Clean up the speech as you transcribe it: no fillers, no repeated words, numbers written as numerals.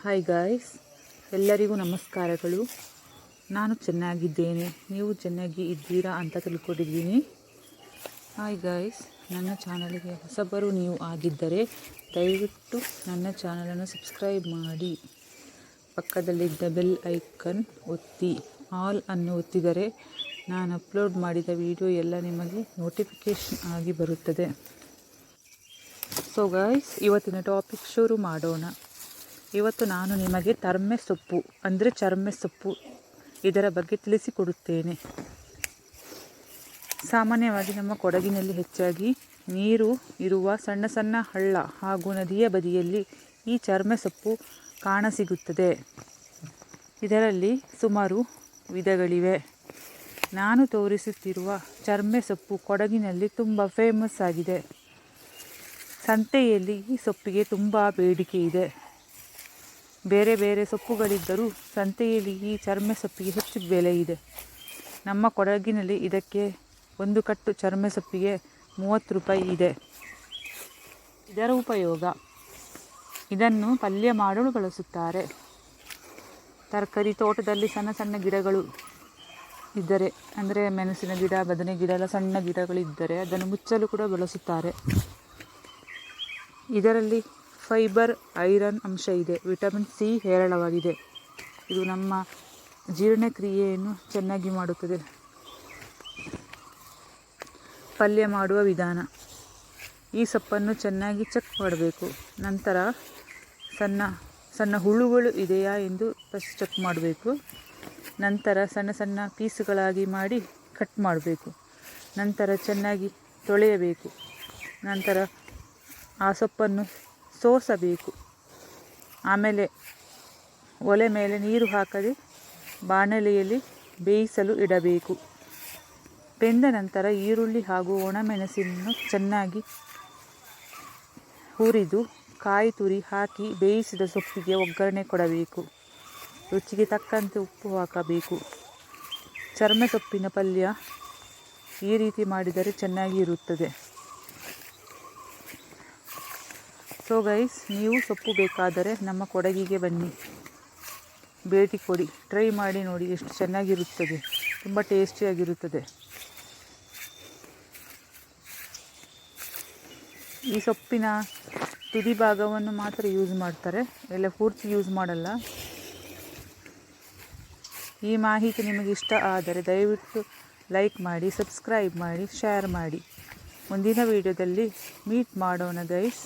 Hi guys, ಎಲ್ಲರಿಗೂ ನಮಸ್ಕಾರಗಳು. ನಾನು ಚೆನ್ನಾಗಿದ್ದೇನೆ, ನೀವು ಚೆನ್ನಾಗಿ ಇದ್ದೀರಾ ಅಂತ ತಿಳ್ಕೊಂಡಿದ್ದೀನಿ. ಹಾಯ್ ಗಾಯ್ಸ್, ನನ್ನ ಚಾನಲ್ಗೆ ಹೊಸಬರು ನೀವು ಆಗಿದ್ದರೆ ದಯವಿಟ್ಟು ನನ್ನ ಚಾನಲನ್ನು ಸಬ್ಸ್ಕ್ರೈಬ್ ಮಾಡಿ, ಪಕ್ಕದಲ್ಲಿದ್ದ ಬೆಲ್ ಐಕನ್ ಒತ್ತಿ, ಆಲ್ ಅನ್ನು ಒತ್ತಿದರೆ ನಾನು ಅಪ್ಲೋಡ್ ಮಾಡಿದ ವಿಡಿಯೋ ಎಲ್ಲ ನಿಮಗೆ ನೋಟಿಫಿಕೇಷನ್ ಆಗಿ ಬರುತ್ತದೆ. ಸೊ ಗಾಯ್ಸ್, ಇವತ್ತಿನ ಟಾಪಿಕ್ ಶುರು ಮಾಡೋಣ. ಇವತ್ತು ನಾನು ನಿಮಗೆ ತರ್ಮೆ ಸೊಪ್ಪು ಅಂದರೆ ಚರ್ಮೆ ಸೊಪ್ಪು ಇದರ ಬಗ್ಗೆ ತಿಳಿಸಿಕೊಡುತ್ತೇನೆ. ಸಾಮಾನ್ಯವಾಗಿ ನಮ್ಮ ಕೊಡಗಿನಲ್ಲಿ ಹೆಚ್ಚಾಗಿ ನೀರು ಇರುವ ಸಣ್ಣ ಸಣ್ಣ ಹಳ್ಳ ಹಾಗೂ ನದಿಯ ಬದಿಯಲ್ಲಿ ಈ ಚರ್ಮೆ ಸೊಪ್ಪು ಕಾಣಸಿಗುತ್ತದೆ. ಇದರಲ್ಲಿ ಸುಮಾರು ವಿಧಗಳಿವೆ. ನಾನು ತೋರಿಸುತ್ತಿರುವ ಚರ್ಮೆ ಸೊಪ್ಪು ಕೊಡಗಿನಲ್ಲಿ ತುಂಬ ಫೇಮಸ್ ಆಗಿದೆ. ಸಂತೆಯಲ್ಲಿ ಈ ಸೊಪ್ಪಿಗೆ ತುಂಬ ಬೇಡಿಕೆ ಇದೆ. ಬೇರೆ ಬೇರೆ ಸೊಪ್ಪುಗಳಿದ್ದರೂ ಸಂತೆಯಲ್ಲಿ ಈ ಚರ್ಮೆ ಸೊಪ್ಪಿಗೆ ಹೆಚ್ಚು ಬೆಲೆ ಇದೆ. ನಮ್ಮ ಕೊಡಗಿನಲ್ಲಿ ಇದಕ್ಕೆ ಒಂದು ಕಟ್ಟು ಚರ್ಮೆ ಸೊಪ್ಪಿಗೆ 30 ರೂಪಾಯಿ ಇದೆ. ಇದರ ಉಪಯೋಗ: ಇದನ್ನು ಪಲ್ಯ ಮಾಡಲು ಬಳಸುತ್ತಾರೆ. ತರಕಾರಿ ತೋಟದಲ್ಲಿ ಸಣ್ಣ ಸಣ್ಣ ಗಿಡಗಳು ಇದ್ದರೆ, ಅಂದರೆ ಮೆಣಸಿನ ಗಿಡ, ಬದನೆ ಗಿಡ ಎಲ್ಲ ಸಣ್ಣ ಗಿಡಗಳಿದ್ದರೆ ಅದನ್ನು ಮುಚ್ಚಲು ಕೂಡ ಬಳಸುತ್ತಾರೆ. ಇದರಲ್ಲಿ ಫೈಬರ್, ಐರನ್ ಅಂಶ ಇದೆ. ವಿಟಮಿನ್ ಸಿ ಹೇರಳವಾಗಿದೆ. ಇದು ನಮ್ಮ ಜೀರ್ಣಕ್ರಿಯೆಯನ್ನು ಚೆನ್ನಾಗಿ ಮಾಡುತ್ತದೆ. ಪಲ್ಯ ಮಾಡುವ ವಿಧಾನ: ಈ ಸೊಪ್ಪನ್ನು ಚೆನ್ನಾಗಿ ಚೆಕ್ ಮಾಡಬೇಕು. ನಂತರ ಸಣ್ಣ ಸಣ್ಣ ಹುಳುಗಳು ಇದೆಯಾ ಎಂದು ಫಸ್ಟ್ ಚೆಕ್ ಮಾಡಬೇಕು. ನಂತರ ಸಣ್ಣ ಸಣ್ಣ ಪೀಸುಗಳಾಗಿ ಮಾಡಿ ಕಟ್ ಮಾಡಬೇಕು. ನಂತರ ಚೆನ್ನಾಗಿ ತೊಳೆಯಬೇಕು. ನಂತರ ಆ ಸೊಪ್ಪನ್ನು ಸೋಸಬೇಕು. ಆಮೇಲೆ ಒಲೆ ಮೇಲೆ ನೀರು ಹಾಕದೆ ಬಾಣಲೆಯಲ್ಲಿ ಬೇಯಿಸಲು ಇಡಬೇಕು. ಬೆಂದ ನಂತರ ಈರುಳ್ಳಿ ಹಾಗೂ ಒಣಮೆಣಸನ್ನು ಚೆನ್ನಾಗಿ ಹುರಿದು ಕಾಯಿ ತುರಿ ಹಾಕಿ ಬೇಯಿಸಿದ ಸೊಪ್ಪಿಗೆ ಒಗ್ಗರಣೆ ಕೊಡಬೇಕು. ರುಚಿಗೆ ತಕ್ಕಂತೆ ಉಪ್ಪು ಹಾಕಬೇಕು. ಚರ್ಮೆ ಸೊಪ್ಪಿನ ಪಲ್ಯ ಈ ರೀತಿ ಮಾಡಿದರೆ ಚೆನ್ನಾಗಿ ಇರುತ್ತದೆ. ಸೊ ಗೈಸ್, ನೀವು ಸೊಪ್ಪು ಬೇಕಾದರೆ ನಮ್ಮ ಕೊಡಗಿಗೆ ಬನ್ನಿ, ಭೇಟಿ ಕೊಡಿ, ಟ್ರೈ ಮಾಡಿ ನೋಡಿ. ಎಷ್ಟು ಚೆನ್ನಾಗಿರುತ್ತದೆ, ತುಂಬ ಟೇಸ್ಟಿಯಾಗಿರುತ್ತದೆ. ಈ ಸೊಪ್ಪಿನ ತುದಿ ಭಾಗವನ್ನು ಮಾತ್ರ ಯೂಸ್ ಮಾಡ್ತಾರೆ, ಎಲ್ಲ ಪೂರ್ತಿ ಯೂಸ್ ಮಾಡಲ್ಲ. ಈ ಮಾಹಿತಿ ನಿಮಗೆ ಇಷ್ಟ ಆದರೆ ದಯವಿಟ್ಟು ಲೈಕ್ ಮಾಡಿ, ಸಬ್ಸ್ಕ್ರೈಬ್ ಮಾಡಿ, ಶೇರ್ ಮಾಡಿ. ಮುಂದಿನ ವಿಡಿಯೋದಲ್ಲಿ ಮೀಟ್ ಮಾಡೋಣ ಗೈಸ್.